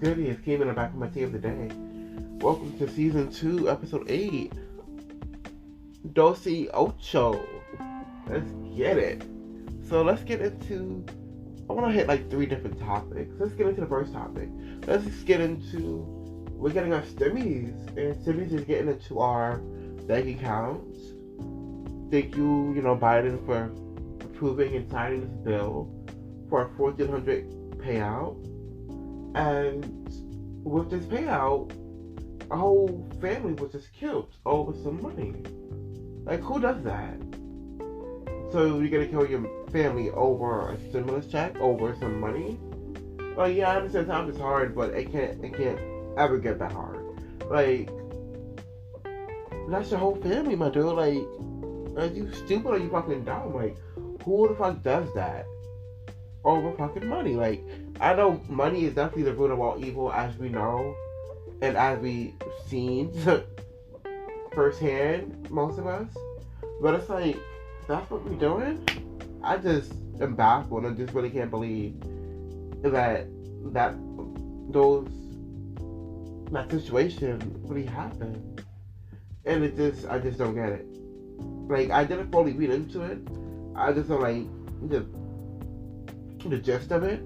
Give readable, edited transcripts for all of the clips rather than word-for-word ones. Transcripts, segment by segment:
goody? It's came in the back of my tea of the day. Welcome to season 2, episode 8. Dosi Ocho. Let's get it. So let's get into. I want to hit like 3 different topics. Let's get into the first topic. Let's just get into. We're getting our Stimmies, and Stimmies is getting into our bank accounts. Thank you, Biden, for approving and signing this bill for a $1,400 payout. And with this payout, a whole family was just killed over some money. Like, who does that? So you're gonna kill your family over a stimulus check, over some money? Well, yeah, I understand times is hard, but it can't ever get that hard. Like, that's your whole family, my dude. Like, are you stupid or are you fucking dumb? Like, who the fuck does that over fucking money? Like, I know money is definitely the root of all evil, as we know, and as we've seen firsthand, most of us. But it's like, that's what we're doing? I just am baffled and just really can't believe that situation really happened. And I just don't get it. Like, I didn't fully read into it. I just don't like the gist of it.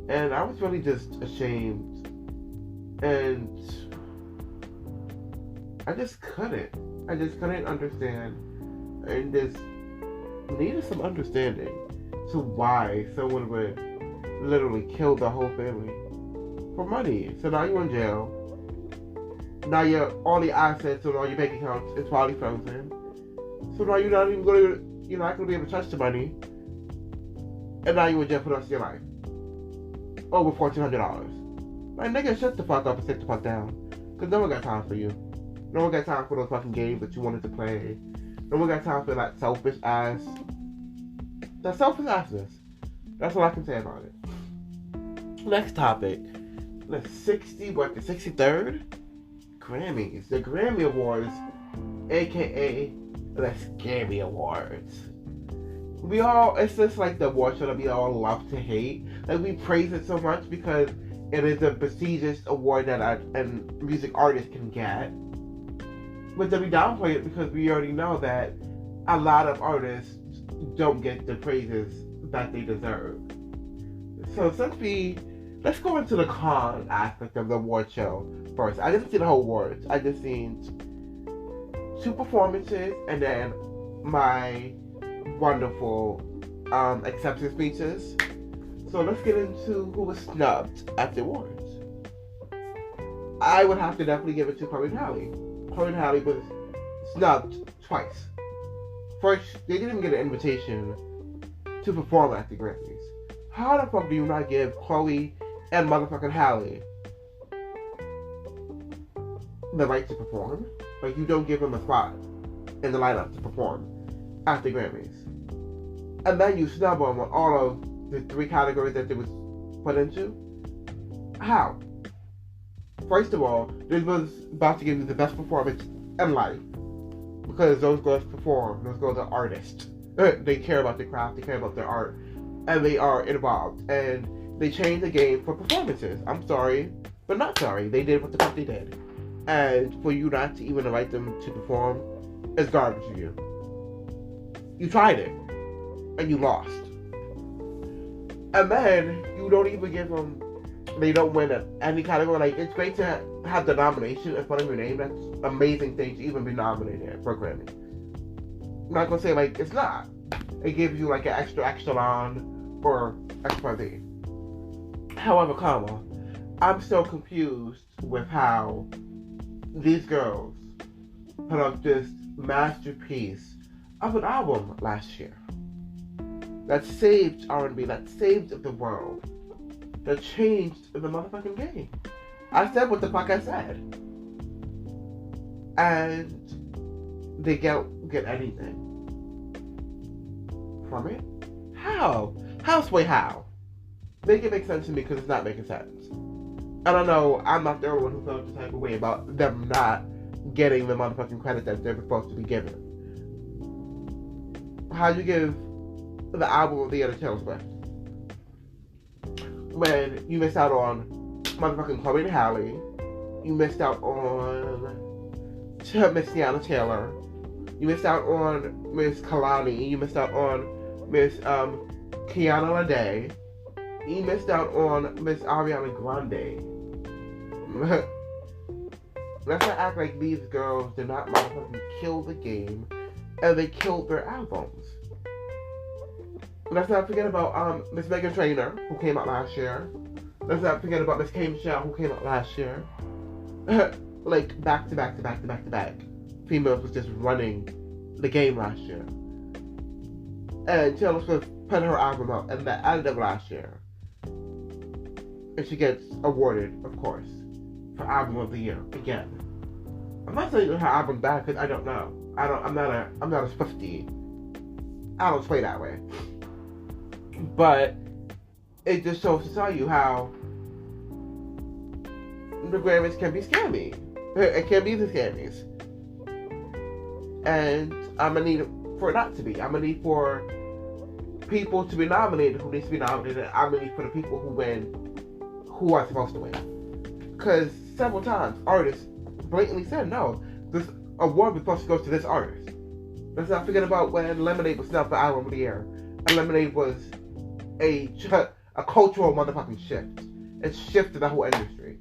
And I was really just ashamed. And I just couldn't understand. And just needed some understanding to why someone would literally kill the whole family for money. So now you're in jail. Now all the assets and all your bank accounts is probably frozen. So now you're not going to be able to touch the money. And now you're in jail for the rest of your life. Over $1,400. Like, nigga, shut the fuck up and sit the fuck down. Because no one got time for you. No one got time for those fucking games that you wanted to play. No one got time for that selfish ass. That selfish assness. That's all I can say about it. Next topic. The 63rd Grammys. The Grammy Awards, aka the Scammy Awards. It's just like the award show that we all love to hate. Like, we praise it so much because it is a prestigious award that a music artist can get. But then we downplay it because we already know that a lot of artists don't get the praises that they deserve. So let's go into the con aspect of the award show first. I didn't see the whole awards. I just seen 2 performances and then my wonderful acceptance speeches. So let's get into who was snubbed at the awards. I would have to definitely give it to Chloe and Halle. Chloe and Halle was snubbed twice. First, they didn't even get an invitation to perform at the Grammys. How the fuck do you not give Chloe and motherfucking Halle the right to perform? Like, you don't give them a spot in the lineup to perform at the Grammys. And then you snub them on all of the 3 categories that they was put into? How? First of all, this was about to give you the best performance in life. Because those girls perform. Those girls are artists. They care about their craft. They care about their art. And they are involved. And they changed the game for performances. I'm sorry, but not sorry. They did what the fuck they did. And for you not to even invite them to perform is garbage to you. You tried it. And you lost. And then you don't even give them. They don't win at any category. Like, it's great to have the nomination in front of your name. That's an amazing thing to even be nominated for a Grammy. I'm not gonna say like it's not. It gives you like an extra long for XYZ. However, I'm still confused with how these girls put up this masterpiece of an album last year that saved R&B, that saved the world, that changed the motherfucking game. I said what the fuck I said. And they get anything from it? How? How? Make it make sense to me, because it's not making sense. And I know I'm not the only one who felt the type of way about them not getting the motherfucking credit that they're supposed to be given. How you give the album of the year to Taylor Swift when you miss out on motherfucking Chloe and Halle. You missed out on Miss Tiana Taylor. You missed out on Miss Kalani. You missed out on Miss Kiana Lede. You missed out on Miss Ariana Grande. Let's not act like these girls did not motherfucking kill the game and they killed their albums. Let's not forget about Miss Megan Trainor, who came out last year. Let's not forget about Miss K. Michelle, who came out last year. Like, back to back to back to back to back. Females was just running the game last year. And Taylor Swift put her album out at the end of last year. And she gets awarded, of course, for Album of the Year again. I'm not saying her album's bad because I don't know. I'm not a Swiftie. I don't play that way. But it just shows to tell you how the Grammys can be scammy. It can be the scammies. And I'm gonna need for it not to be. I'm gonna need for people to be nominated who needs to be nominated. I'm gonna need for the people who win who are supposed to win. Because several times artists blatantly said no, this award was supposed to go to this artist. Let's not forget about when Lemonade was snubbed for Album of the Year. And Lemonade was a cultural motherfucking shift. It shifted the whole industry.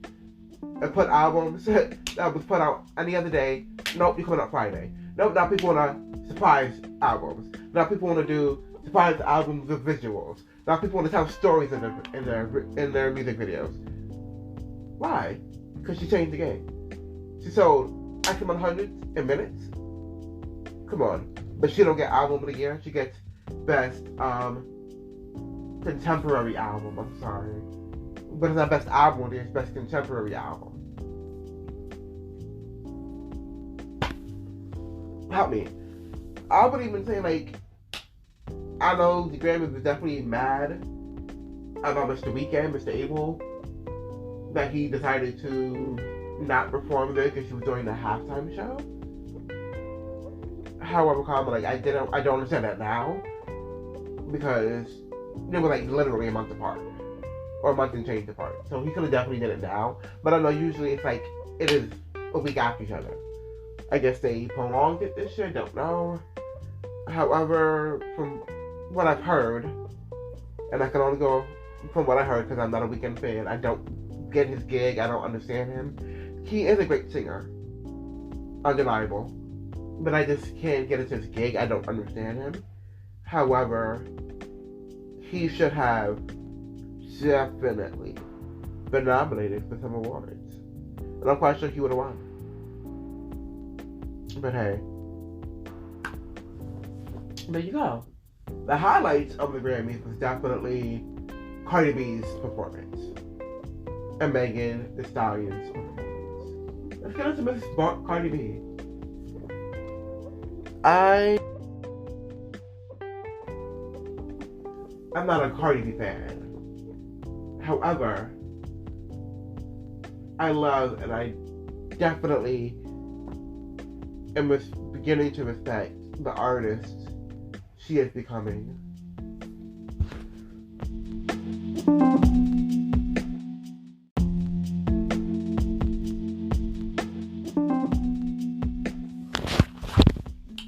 It put albums that was put out any other day. Nope, you're coming out Friday. Nope, now people want to surprise albums. Now people want to do surprise albums with visuals. Now people want to tell stories in their music videos. Why? Because she changed the game. She sold X amount of hundreds in minutes. Come on. But she don't get Album of the Year. She gets Best Contemporary Album. I'm sorry. But it's not Best Album of the Year. It's Best Contemporary Album. Help me. I would even say, like, I know the Grammys was definitely mad about Mr. Weeknd, Mr. Abel, that he decided to not perform there because he was doing the halftime show. However, like, I don't understand that now because they were like literally a month apart or a month and change apart. So he could have definitely did it now. But I know usually it's like it is a week after each other. I guess they prolonged it this year. Don't know. However, from what I've heard, and I can only go from what I heard because I'm not a Weeknd fan. I don't get his gig. I don't understand him. He is a great singer, undeniable. But I just can't get into his gig. I don't understand him. However, he should have definitely been nominated for some awards. And I'm quite sure he would have won. But hey. There you go. The highlights of the Grammys was definitely Cardi B's performance. And Megan Thee Stallion's performance. Let's get into Miss Cardi B. I'm not a Cardi B fan. However, I love and I definitely am beginning to respect the artist she is becoming.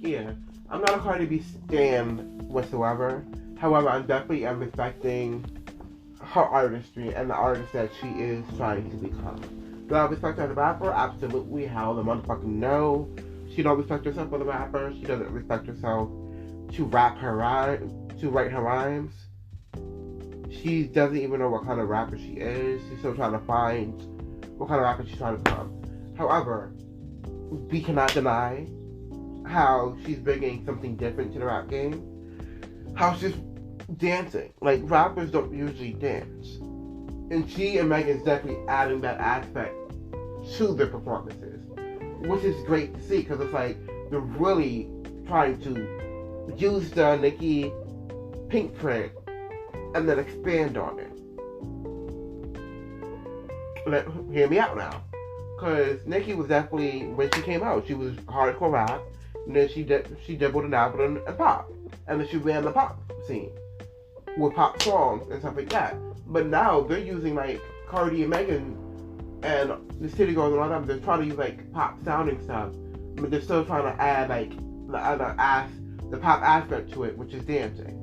Yeah, I'm not a Cardi B stan whatsoever. However, I'm definitely respecting her artistry and the artist that she is trying to become. Do I respect her as a rapper? Absolutely. How the motherfucking no. She don't respect herself as a rapper. She doesn't respect herself to write her rhymes. She doesn't even know what kind of rapper she is. She's still trying to find what kind of rapper she's trying to become. However, we cannot deny how she's bringing something different to the rap game. How she's dancing. Like, rappers don't usually dance. And she and Megan's definitely adding that aspect to their performances. Which is great to see, because it's like, they're really trying to use the Nicki pink print and then expand on it. Hear me out now. Because Nicki was definitely, when she came out, she was hardcore rap. And then she dabbled and dabbled in pop. And then she ran the pop scene with pop songs and stuff like that. But now they're using like Cardi and Megan and the city girls and all that, they're trying to use like pop sounding stuff, but they're still trying to add like the pop aspect to it, which is dancing.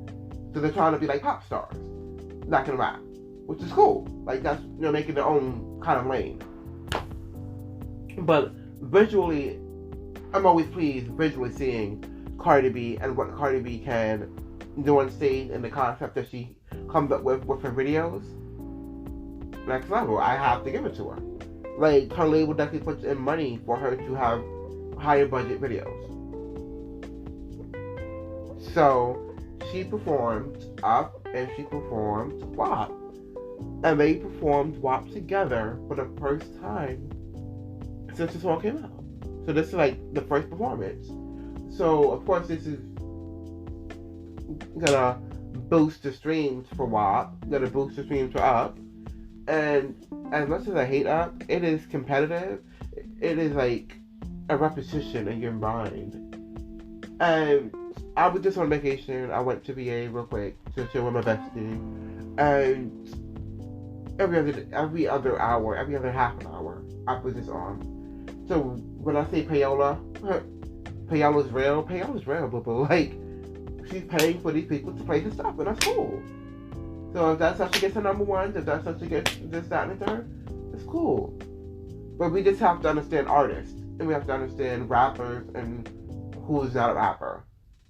So they're trying to be like pop stars, not gonna rap, which is cool. Like that's, you know, making their own kind of lane. But visually, I'm always pleased visually seeing Cardi B and what Cardi B can do on stage and the concept that she comes up with her videos. Next level. I have to give it to her. Like, her label definitely puts in money for her to have higher budget videos. So, she performed Up and she performed WAP. And they performed WAP together for the first time since the song came out. So this is like the first performance. So, of course, this is gonna boost the streams for WAP, gonna boost the streams for Up. And as much as I hate Up, it is competitive. It is like a repetition in your mind. And I was just on vacation. I went to VA real quick to chill with my bestie. And every other hour, every other half an hour, Up was just on. So when I say payola, payola's real, but like, she's paying for these people to play her stuff, and that's cool. So if that's how she gets her number one, if that's how she gets this, that, and the third, it's cool. But we just have to understand artists, and we have to understand rappers and who's not a rapper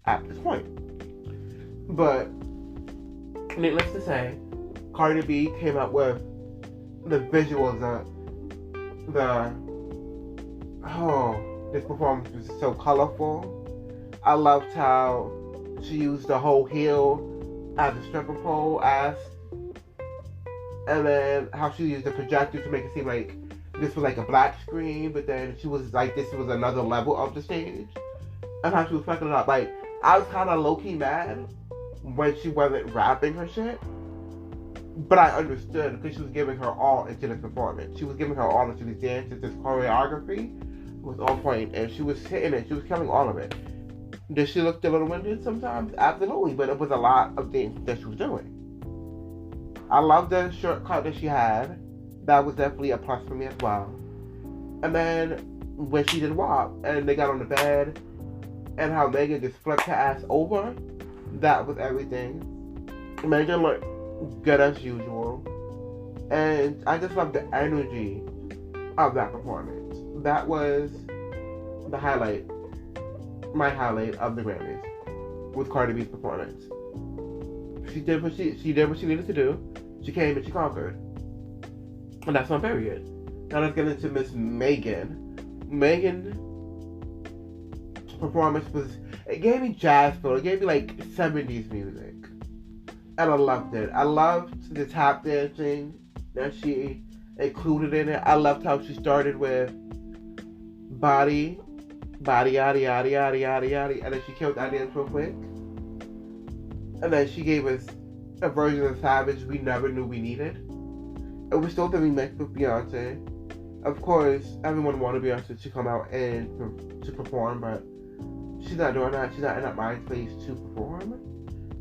at this point. But needless to say, Cardi B came out with the visuals, this performance was so colorful. I loved how she used the whole heel as a stripper pole, and then how she used the projector to make it seem like this was like a black screen, but then she was like, this was another level of the stage, and how she was fucking it up. Like, I was kind of low-key mad when she wasn't rapping her shit, but I understood because she was giving her all into this performance. She was giving her all into these dances, this choreography was on point, and she was hitting it. She was killing all of it. Did she look a little winded sometimes? Absolutely, but it was a lot of things that she was doing. I love the shortcut that she had. That was definitely a plus for me as well. And then when she did WAP and they got on the bed and how Megan just flipped her ass over, that was everything. Megan looked good as usual. And I just love the energy of that performance. That was the highlight. My highlight of the Grammys with Cardi B's performance. She did what she needed to do. She came and she conquered. And that's on period. Now let's get into Miss Megan. Megan's performance it gave me jazz feel. It gave me like 70s music. And I loved it. I loved the tap dancing that she included in it. I loved how she started with body, yada yada yada yada yada, and then she killed that dance real quick. And then she gave us a version of Savage we never knew we needed. It was still the remix with Beyonce. Of course, everyone wanted Beyonce to come out and to perform, but she's not doing that. She's not in that mind space to perform.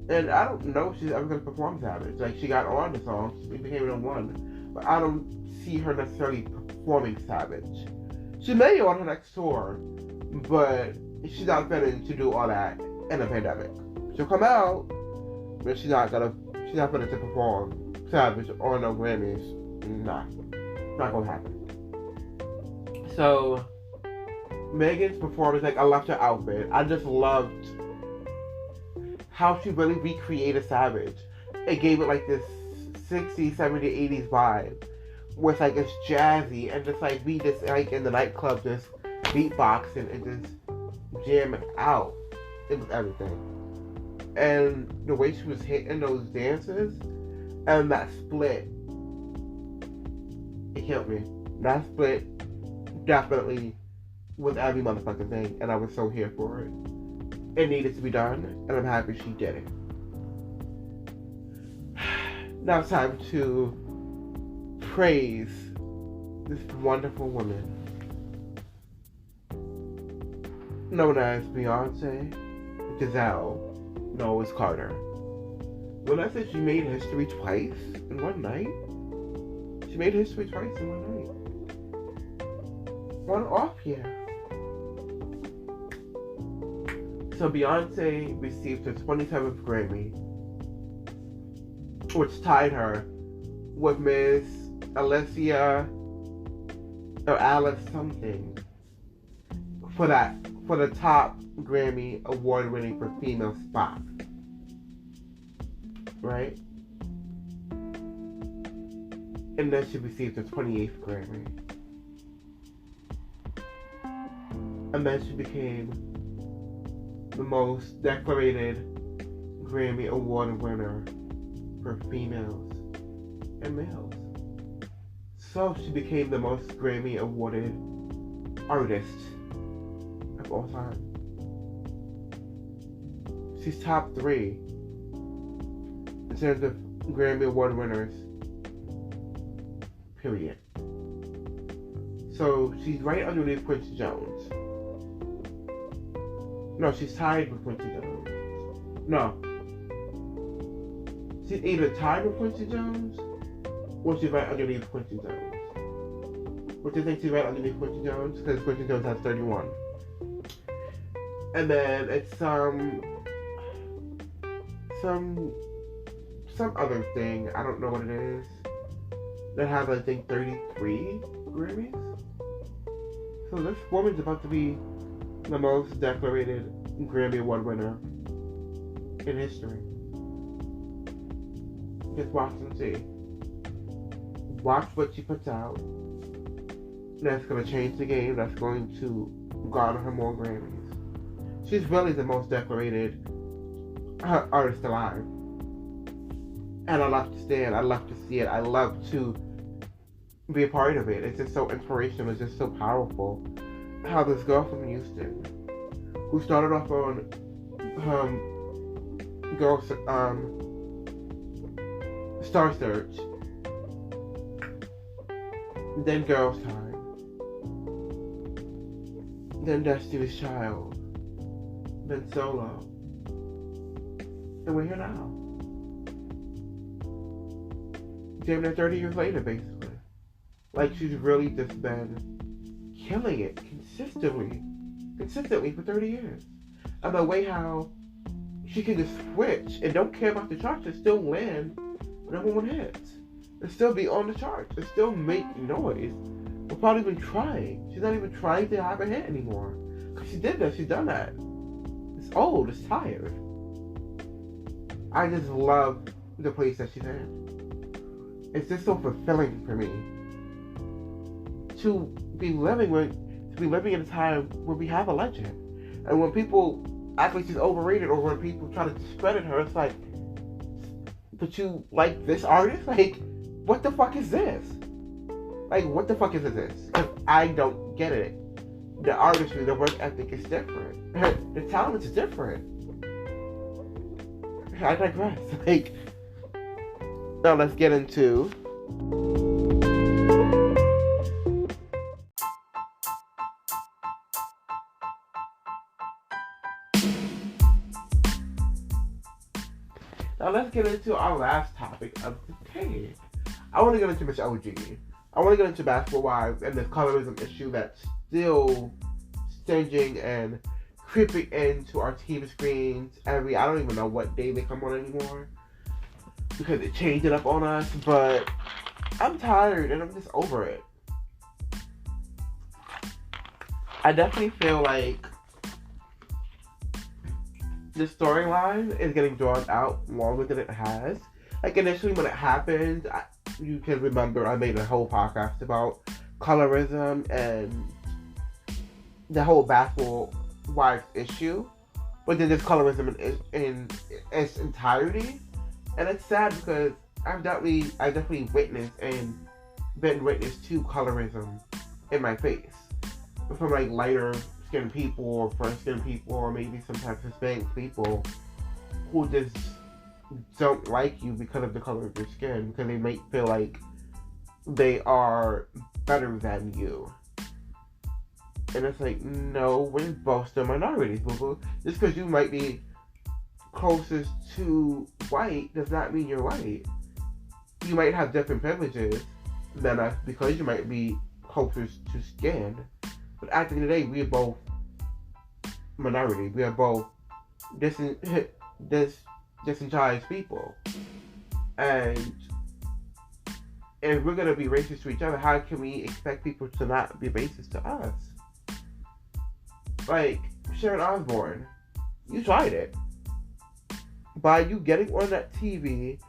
And I don't know if she's ever going to perform Savage. Like, she got on the song, she became number one, but I don't see her necessarily performing Savage. She may on her next tour, but she's not fitting to do all that in a pandemic. She'll come out, but she's not fitting to perform Savage or no Grammys. Nah, not gonna happen. So Megan's performance, like, I loved her outfit. I just loved how she really recreated Savage. It gave it like this 60s, 70s, 80s vibe, where it's like it's jazzy and just like we just like in the nightclub just beatboxing and just jamming out. It was everything. And the way she was hitting those dances and that split, it killed me. That split definitely was every motherfucking thing, and I was so here for it. It needed to be done, and I'm happy she did it. Now it's time to praise this wonderful woman known as Beyonce Giselle Knowles Carter. When I said she made history twice in one night, She made history twice in one night. One off year. So Beyonce received her 27th Grammy, which tied her with Miss Alicia or Alice something for the top Grammy award winning for female spot. Right? And then she received her 28th Grammy. And then she became the most decorated Grammy Award winner for females and males. So she became the most Grammy awarded artist of all time. She's top 3 in terms of Grammy Award winners. Period. So she's right underneath Quincy Jones. No, she's tied with Quincy Jones. No. She's either tied with Quincy Jones or she's right underneath Quincy Jones. What do you think she's right underneath Quincy Jones? Because Quincy Jones has 31. And then it's some other thing, I don't know what it is, that has, I think, 33 Grammys. So this woman's about to be the most decorated Grammy Award winner in history. Just watch and see. Watch what she puts out. That's going to change the game. That's going to garner her more Grammys. She's really the most decorated artist alive. And I love to stand. I love to see it. I love to be a part of it. It's just so inspirational. It's just so powerful. How this girl from Houston, who started off on Star Search, then Girls Time, then Destiny's Child, then Solo, and we're here now. Damn near 30 years later, basically. Like, she's really just been killing it consistently for 30 years. And the way how she can just switch and don't care about the charts and still land number 1 hits. And still be on the charts. And still make noise without even trying. She's not even trying to have a hit anymore. Because she did that. She's done that. It's old. It's tired. I just love the place that she's in. It's just so fulfilling for me to be living in a time where we have a legend. And when people act like she's overrated, or when people try to discredit her, it's like, but you like this artist? Like, what the fuck is this? Like, what the fuck is this? Because I don't get it. The artistry, the work ethic is different. The talent is different. I digress. Like, now let's get into our last topic of the day. I want to get into Miss OG. I want to get into Basketball Wives and this colorism issue that's still stinging and creeping into our TV screens I don't even know what day they come on anymore, because it changed it up on us, but I'm tired and I'm just over it. I definitely feel like the storyline is getting drawn out longer than it has. Like, initially when it happened, you can remember I made a whole podcast about colorism and the whole Basketball Wives issue, but then there's colorism in its entirety. And it's sad because I've definitely witnessed and been witness to colorism in my face. From like lighter skinned people or fair skinned people or maybe sometimes Hispanic people who just don't like you because of the color of your skin, because they might feel like they are better than you. And it's like, no, we're both still minorities, boo-boo. Just because you might be closest to white does not mean you're white. You might have different privileges then that's because you might be closer to skin. But at the end of the day, we are both minority. We are both disenfranchised people. And if we're gonna be racist to each other, how can we expect people to not be racist to us? Like Sharon Osbourne, you tried it by you getting on that TV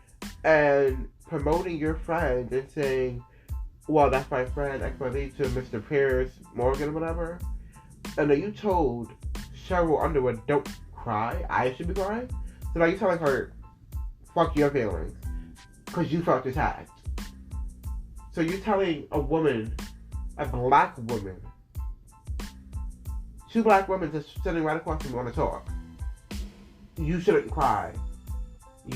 and promoting your friend and saying, "Well, that's my friend XYZ" to Mr. Piers Morgan or whatever, and then you told Cheryl Underwood, "Don't cry. I should be crying." So now you're telling her, "Fuck your feelings," because you felt attacked. So you're telling a woman, a black woman, two black women just sitting right across from you on a talk, you shouldn't cry.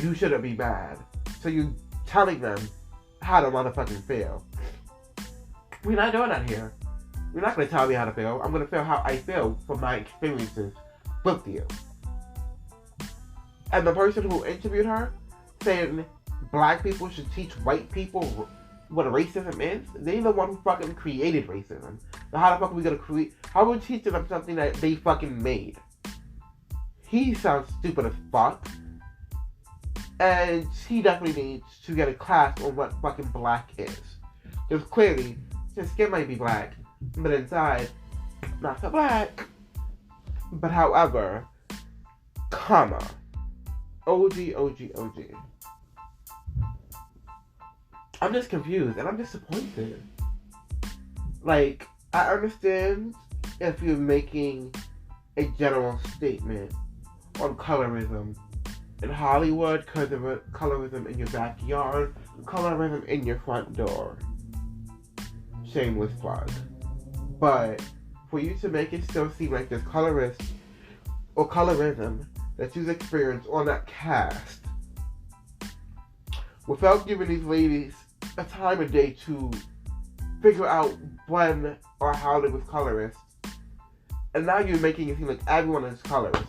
You shouldn't be mad. So you're telling them how to motherfucking feel. We're not doing that here. You're not going to tell me how to feel. I'm going to feel how I feel from my experiences with you. And the person who interviewed her saying black people should teach white people what racism is, they're the one who fucking created racism. So how the fuck are we going to create? How are we teaching them something that they fucking made? He sounds stupid as fuck. And he definitely needs to get a class on what fucking black is. Because clearly, his skin might be black, but inside, not so black. But however, comma, OG. I'm just confused and I'm disappointed. Like, I understand if you're making a general statement on colorism in Hollywood, colorism in your backyard, colorism in your front door. Shameless plug. But for you to make it still seem like there's colorist or colorism that you've experienced on that cast without giving these ladies a time of day to figure out when or how they was colorist, and now you're making it seem like everyone is colorist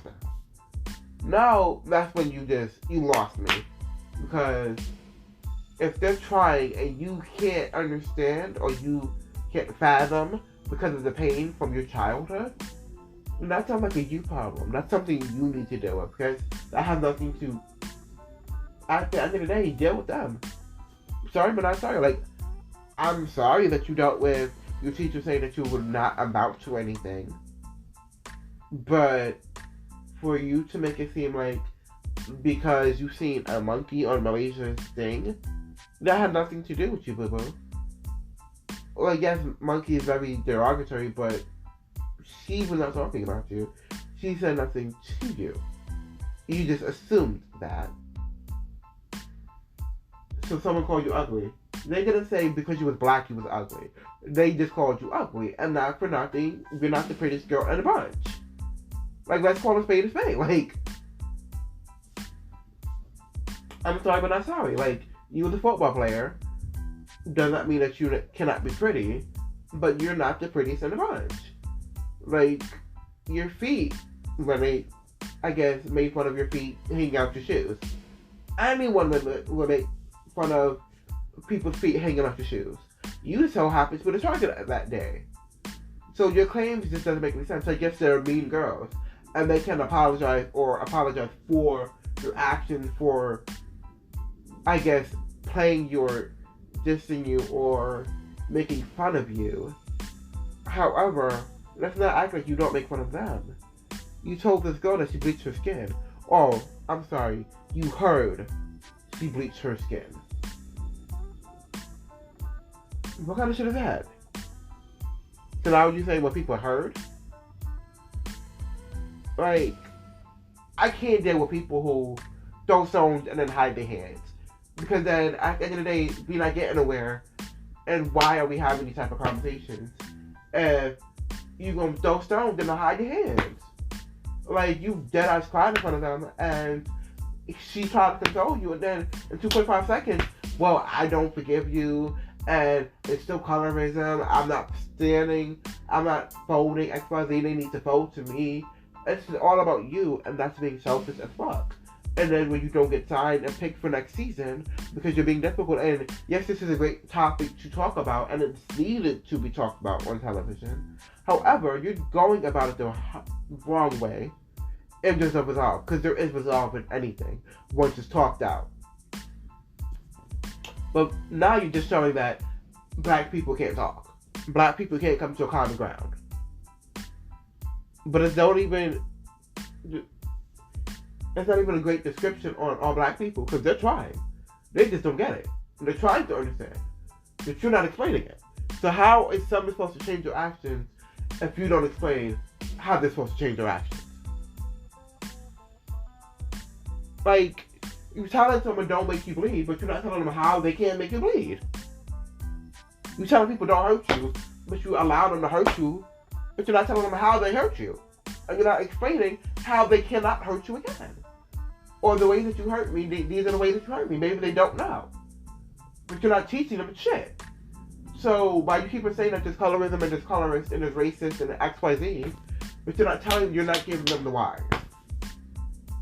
now that's when you lost me. Because if they're trying and you can't understand or you can't fathom because of the pain from your childhood, then that sounds like a you problem. That's something you need to deal with, because that has nothing to, at the end of the day, deal with them. Sorry, but not sorry. Like, I'm sorry that you dealt with your teacher saying that you were not amount to anything. But for you to make it seem like because you've seen a monkey on Malaysia's thing, that had nothing to do with you, boo-boo. Well, yes, monkey is very derogatory, but she was not talking about you. She said nothing to you. You just assumed that. So someone called you ugly. They didn't say because you was black you was ugly. They just called you ugly, and not for nothing, you're not the prettiest girl in the bunch. Like, let's call a spade. Like, I'm sorry, but not sorry. Like, you was a football player. Does not mean that you cannot be pretty, but you're not the prettiest in the bunch. Like, your feet, when they, I guess, made fun of your feet hanging out your shoes. Anyone would make fun of people's feet hanging out your shoes. You so happens to be the target that day. So your claims just doesn't make any sense. I guess they're mean girls, and they can apologize for your actions for, I guess, playing your, dissing you, or making fun of you. However, let's not act like you don't make fun of them. You told this girl that she bleached her skin. Oh, I'm sorry. You heard she bleached her skin. What kind of shit is that? So now you saying what people heard? Like, I can't deal with people who throw stones and then hide their hands. Because then, at the end of the day, we're not getting nowhere. And why are we having these type of conversations? If you gonna throw stones, then hide your hands. Like, you dead ass cried in front of them, and she tried to console you, and then in 2.5 seconds, well, I don't forgive you, and it's still colorism, I'm not standing, I'm not folding, XYZ, they need to fold to me. It's all about you, and that's being selfish as fuck. And then when you don't get signed and picked for next season because you're being difficult, and yes, this is a great topic to talk about, and it's needed to be talked about on television. However, you're going about it the wrong way, and there's no resolve, because there is resolve in anything once it's talked out. But now you're just showing that black people can't talk. Black people can't come to a common ground. But it's not even a great description on all black people, because they're trying. They just don't get it. They're trying to understand. But you're not explaining it. So how is somebody supposed to change their actions if you don't explain how they're supposed to change their actions? Like, you're telling someone don't make you bleed, but you're not telling them how they can't make you bleed. You're telling people don't hurt you, but you allow them to hurt you, but you're not telling them how they hurt you. And you're not explaining how they cannot hurt you again. Or the way that you hurt me, these are the ways that you hurt me. Maybe they don't know. But you're not teaching them shit. So why you keep on saying that there's colorism and there's colorist and there's racist and XYZ, but you're not giving them the why.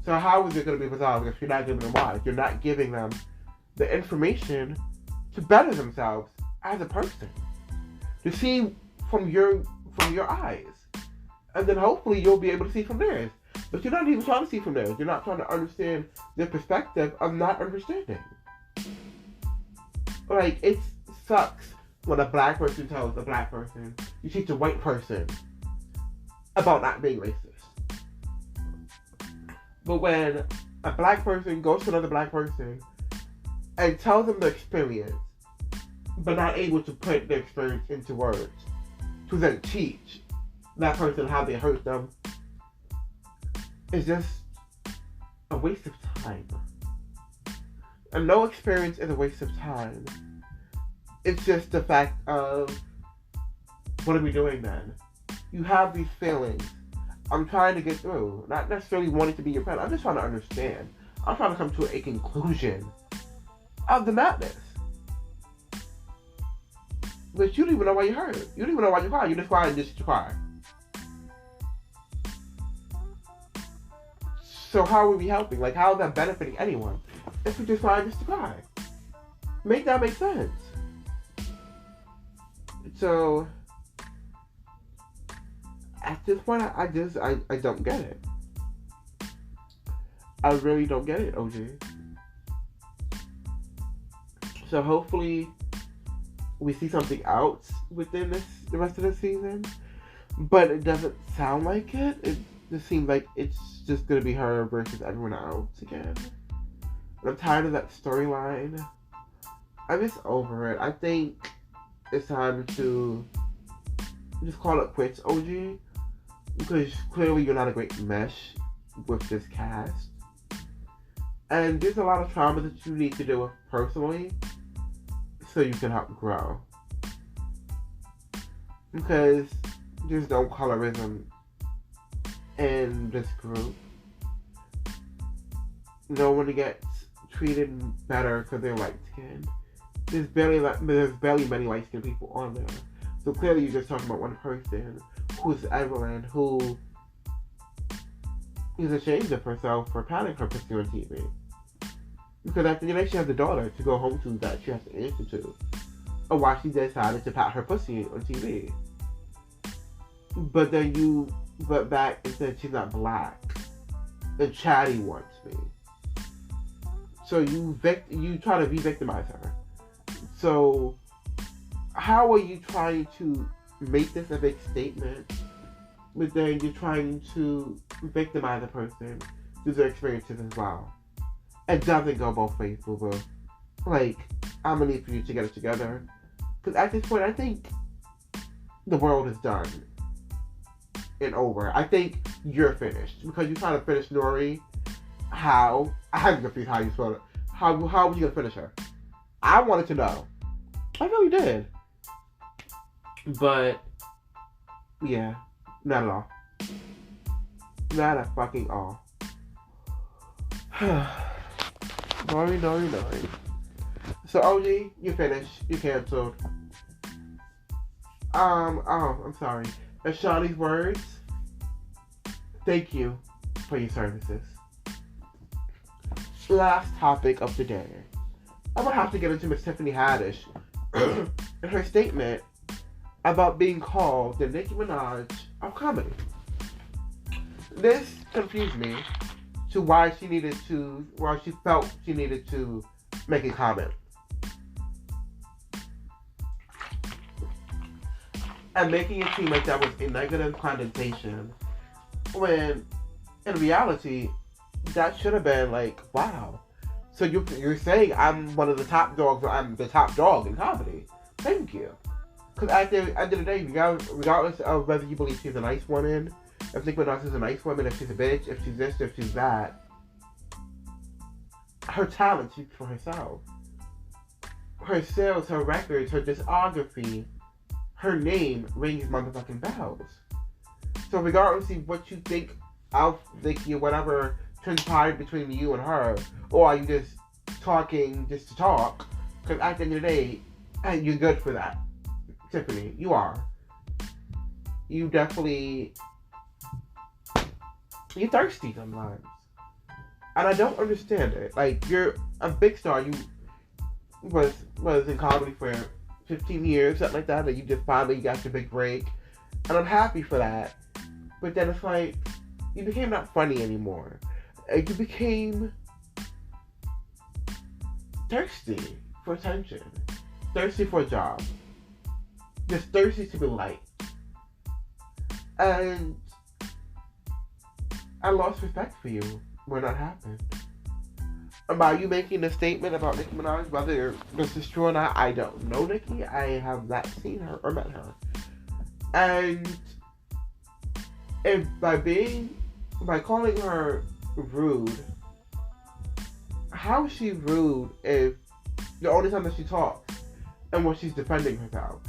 So how is it going to be resolved if you're not giving them why? You're not giving them the information to better themselves as a person. To see from your eyes. And then hopefully you'll be able to see from theirs. But you're not even trying to see from theirs. You're not trying to understand their perspective of not understanding. Like, it sucks when a black person tells a black person, you teach a white person about not being racist. But when a black person goes to another black person and tells them the experience, but not able to put the experience into words, to then teach that person how they hurt them, is just a waste of time. And no experience is a waste of time. It's just the fact of, what are we doing then? You have these feelings. I'm trying to get through. Not necessarily wanting to be your friend. I'm just trying to understand. I'm trying to come to a conclusion of the madness. But you don't even know why you hurt. You don't even know why you cry. You just cry and just cry. So how are we helping? Like, how is that benefiting anyone? If we just cry just to cry. Make that make sense. So, at this point, I don't get it. I really don't get it, OG. So hopefully, we see something else within the rest of the season. But it doesn't sound like it. It just seems like it's just going to be her versus everyone else again. And I'm tired of that storyline. I'm just over it. I think it's time to just call it quits, OG. Because clearly you're not a great mesh with this cast. And there's a lot of trauma that you need to deal with personally so you can help grow. Because there's no colorism in this group. No one gets treated better because they're light skinned. There's barely many light skinned people on there. So clearly you're just talking about one person, who's Evelyn, who is ashamed of herself for patting her pussy on TV. Because at the end of the day, she has a daughter to go home to that she has to answer to. Or why she decided to pat her pussy on TV. But then you went back and said she's not black. And Chatty wants me. So you try to re-victimize her. So how are you trying to make this a big statement, but then you're trying to victimize a person through their experiences as well? It doesn't go both ways, boo-boo. Like, I'm gonna need for you to get it together. Because at this point, I think the world is done and over. I think you're finished. Because you trying to finish Nori. How? I'm confused how you spell it. How were you gonna finish her? I wanted to know. I really did. But, yeah, not at all. Not at fucking all. Nori. So, OG, you finished. You canceled. I'm sorry. In Shawnee's words, thank you for your services. last topic of the day. I'm gonna have to get into Miss Tiffany Haddish and her statement about being called the Nicki Minaj of comedy. This confused me to why she felt she needed to make a comment. And making it seem like that was a negative connotation when in reality that should have been like, wow. So you're saying I'm one of the top dogs, or I'm the top dog in comedy. Thank you. Because at the end of the day, regardless of whether you believe she's a nice woman, if Nicki Minaj is a nice woman, if she's a bitch, if she's this, if she's that, her talent speaks for herself. Her sales, her records, her discography, her name rings motherfucking bells. So regardless of what you think of Nicki or whatever transpired between you and her, or are you just talking just to talk? Because at the end of the day, you're good for that. Tiffany, you are. You definitely... You're thirsty sometimes. And I don't understand it. Like, you're a big star. You was in comedy for 15 years, something like that, and you just finally got your big break. And I'm happy for that. But then it's like, you became not funny anymore. You became thirsty for attention. Thirsty for a job. Just thirsty to be liked. And I lost respect for you when that happened. About you making a statement about Nicki Minaj, whether this is true or not, I don't know Nicki. I have not seen her or met her. And by calling her rude, how is she rude if the only time that she talks and when she's defending herself?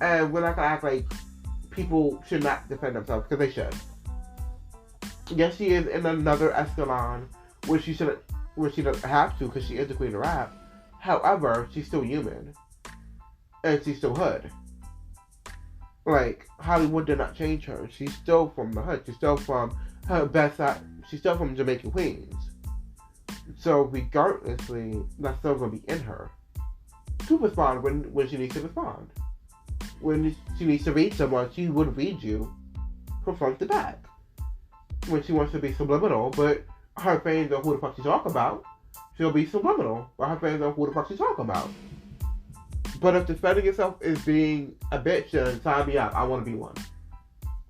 And we're not gonna act like people should not defend themselves, because they should. Yes, she is in another echelon where she doesn't have to, because she is the queen of rap. However, she's still human, and she's still hood. Like, Hollywood did not change her. She's still from the hood. She's still from her best side. She's still from Jamaican Queens. So regardlessly, that's still gonna be in her to respond when she needs to respond. When she needs to read someone, she would read you from front to back. When she wants to be subliminal, but her fans know who the fuck she's talking about, she'll be subliminal, but her fans know who the fuck she's talking about. But if defending yourself is being a bitch, then sign me up. I want to be one.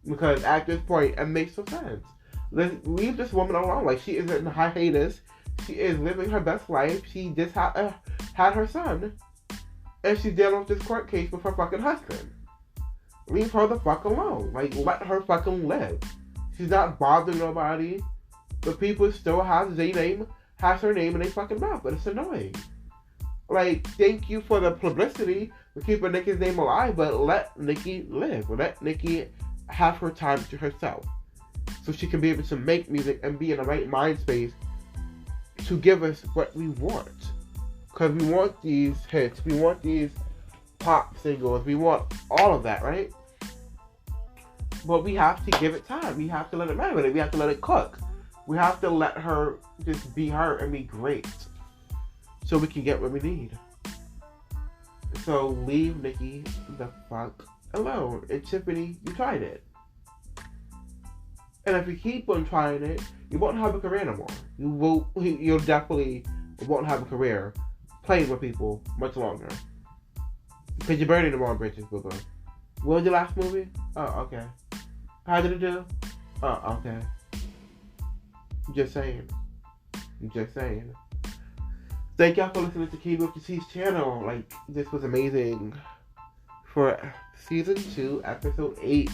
Because at this point, it makes no sense. Leave this woman alone. Like, she is in hiatus. She is living her best life. She just had her son. And she's dealing with this court case with her fucking husband. Leave her the fuck alone. Like, let her fucking live. She's not bothering nobody. But people still has her name in their fucking mouth. But it's annoying. Like, thank you for the publicity for keeping Nicki's name alive, but let Nicki live. Let Nicki have her time to herself. So she can be able to make music and be in the right mind space to give us what we want. Because we want these hits. We want these pop singles. We want all of that, right? But we have to give it time. We have to let it marinate. We have to let it cook. We have to let her just be her and be great. So we can get what we need. So leave Nicki the fuck alone. And Tiffany, you tried it. And if you keep on trying it, you won't have a career no more. You'll definitely won't have a career playing with people much longer. Because you're burning the wrong bridges, boo-boo. What was your last movie? Oh, okay. How did it do? Oh, okay. Just saying. Thank y'all for listening to Key with the C's channel. Like, this was amazing. For season 2, episode 8.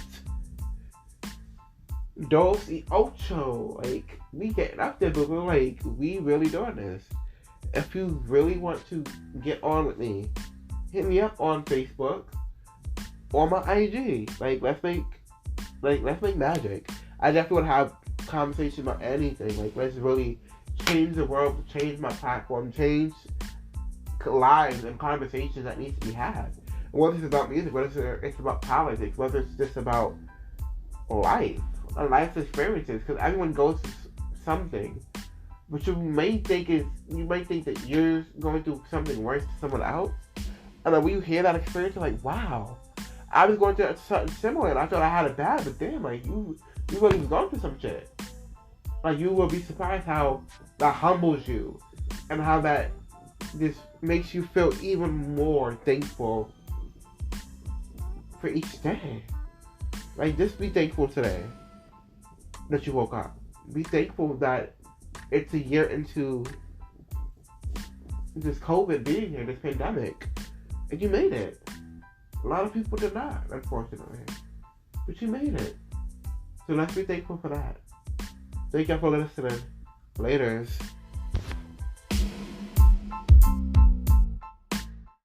Dos y ocho. Like, we getting up there, but we're like, we really doing this. If you really want to get on with me, hit me up on Facebook or my IG. Like, let's make magic. I definitely want to have conversations about anything. Like, let's really change the world, change my platform, change lives and conversations that needs to be had. Whether it's about music, whether it's about politics, whether it's just about life experiences, because everyone goes through something. But you may think that you're going through something worse to someone else. And then when you hear that experience, you're like, wow, I was going through something similar and I thought I had it bad, but damn, like you really was going through some shit. Like you will be surprised how that humbles you and how that just makes you feel even more thankful for each day. Like just be thankful today that you woke up. Be thankful that it's a year into this COVID being here, this pandemic, and you made it. A lot of people did not, unfortunately. But you made it. So let's be thankful for that. Thank y'all for listening. Laters.